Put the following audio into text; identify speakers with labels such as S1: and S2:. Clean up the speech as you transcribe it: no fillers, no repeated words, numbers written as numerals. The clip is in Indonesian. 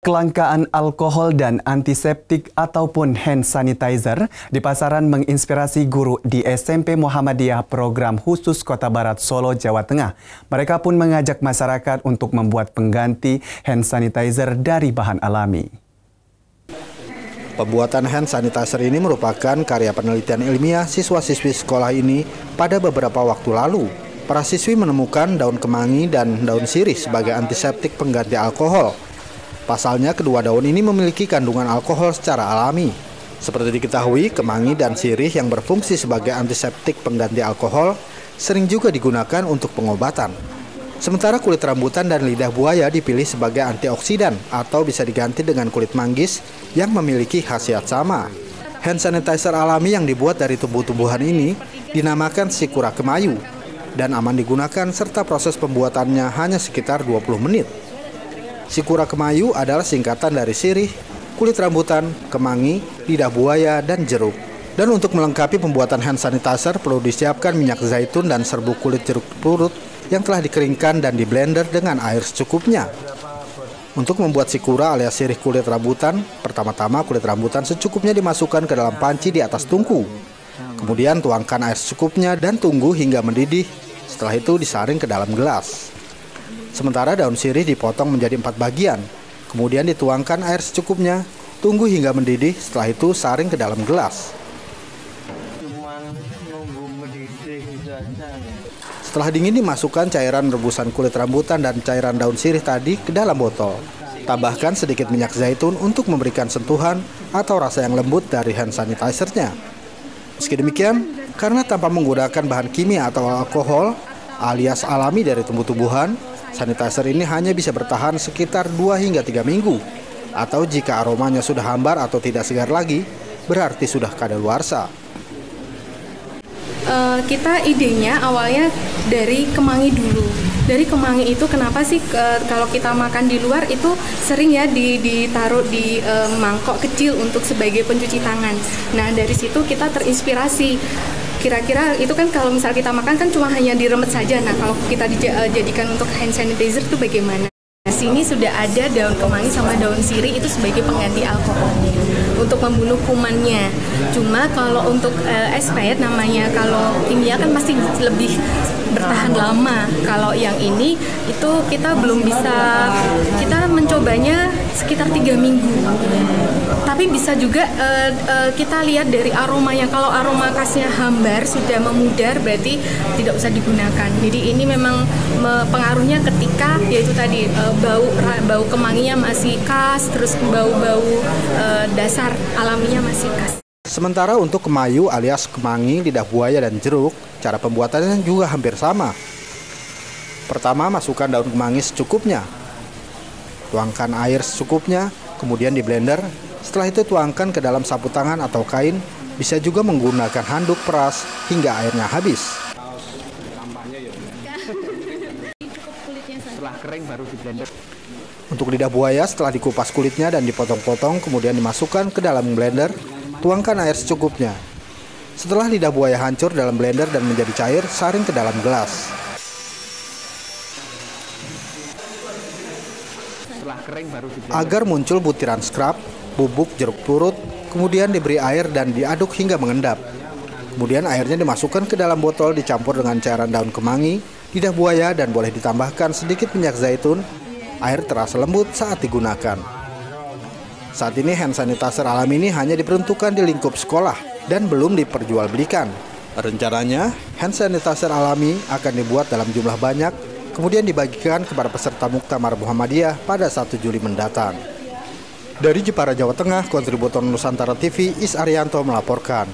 S1: Kelangkaan alkohol dan antiseptik ataupun hand sanitizer di pasaran menginspirasi guru di SMP Muhammadiyah Program Khusus Kota Barat Solo, Jawa Tengah. Mereka pun mengajak masyarakat untuk membuat pengganti hand sanitizer dari bahan alami.
S2: Pembuatan hand sanitizer ini merupakan karya penelitian ilmiah siswa-siswi sekolah ini pada beberapa waktu lalu. Para siswi menemukan daun kemangi dan daun sirih sebagai antiseptik pengganti alkohol. Pasalnya, kedua daun ini memiliki kandungan alkohol secara alami. Seperti diketahui, kemangi dan sirih yang berfungsi sebagai antiseptik pengganti alkohol sering juga digunakan untuk pengobatan. Sementara kulit rambutan dan lidah buaya dipilih sebagai antioksidan atau bisa diganti dengan kulit manggis yang memiliki khasiat sama. Hand sanitizer alami yang dibuat dari tumbuh-tumbuhan ini dinamakan Shikura Kemayu dan aman digunakan serta proses pembuatannya hanya sekitar 20 menit. Shikura Kemayu adalah singkatan dari sirih, kulit rambutan, kemangi, lidah buaya, dan jeruk. Dan untuk melengkapi pembuatan hand sanitizer perlu disiapkan minyak zaitun dan serbuk kulit jeruk purut yang telah dikeringkan dan diblender dengan air secukupnya. Untuk membuat shikura alias sirih kulit rambutan, pertama-tama kulit rambutan secukupnya dimasukkan ke dalam panci di atas tungku. Kemudian tuangkan air secukupnya dan tunggu hingga mendidih. Setelah itu disaring ke dalam gelas. Sementara daun sirih dipotong menjadi 4 bagian. Kemudian dituangkan air secukupnya, tunggu hingga mendidih, setelah itu saring ke dalam gelas. Setelah dingin dimasukkan cairan rebusan kulit rambutan dan cairan daun sirih tadi ke dalam botol. Tambahkan sedikit minyak zaitun untuk memberikan sentuhan atau rasa yang lembut dari hand sanitizer-nya. Meski demikian, karena tanpa menggunakan bahan kimia atau alkohol alias alami dari tumbuh-tumbuhan, sanitizer ini hanya bisa bertahan sekitar 2 hingga 3 minggu. Atau jika aromanya sudah hambar atau tidak segar lagi, berarti sudah kadaluarsa.
S3: Kita idenya awalnya dari kemangi dulu. Dari kemangi itu kenapa sih kalau kita makan di luar itu sering ya ditaruh di mangkok kecil untuk sebagai pencuci tangan. Nah dari situ kita terinspirasi. Kira-kira itu kan kalau misal kita makan kan cuma hanya diremet saja. Nah kalau kita dijadikan untuk hand sanitizer itu bagaimana? Nah, sini sudah ada daun kemangi sama daun sirih itu sebagai pengganti alkoholnya untuk membunuh kumannya. Cuma kalau untuk expired namanya, kalau kimia kan pasti lebih bertahan lama. Kalau yang ini itu kita belum bisa, kita mencobanya sekitar 3 minggu. Tapi bisa juga kita lihat dari aromanya. Kalau aroma khasnya hambar sudah memudar berarti tidak usah digunakan. Jadi ini memang pengaruhnya ketika yaitu tadi bau kemanginya masih khas, terus bau-bau dasar alaminya masih khas.
S2: Sementara untuk kemayu alias kemangi, lidah buaya, dan jeruk, cara pembuatannya juga hampir sama. Pertama, masukkan daun kemangi secukupnya. Tuangkan air secukupnya, kemudian di blender. Setelah itu tuangkan ke dalam sapu tangan atau kain, bisa juga menggunakan handuk peras hingga airnya habis.
S4: Setelah kering baru di blender.
S2: Untuk lidah buaya, setelah dikupas kulitnya dan dipotong-potong, kemudian dimasukkan ke dalam blender, tuangkan air secukupnya. Setelah lidah buaya hancur dalam blender dan menjadi cair, saring ke dalam gelas.
S4: Setelah kering baru di blender.
S2: Agar muncul butiran scrub, bubuk jeruk purut, kemudian diberi air dan diaduk hingga mengendap. Kemudian airnya dimasukkan ke dalam botol dicampur dengan cairan daun kemangi, lidah buaya, dan boleh ditambahkan sedikit minyak zaitun. Air terasa lembut saat digunakan. Saat ini hand sanitizer alami ini hanya diperuntukkan di lingkup sekolah dan belum diperjualbelikan. Rencananya, hand sanitizer alami akan dibuat dalam jumlah banyak, kemudian dibagikan kepada peserta Muktamar Muhammadiyah pada 1 Juli mendatang. Dari Jepara, Jawa Tengah, kontributor Nusantara TV, Is Arianto melaporkan.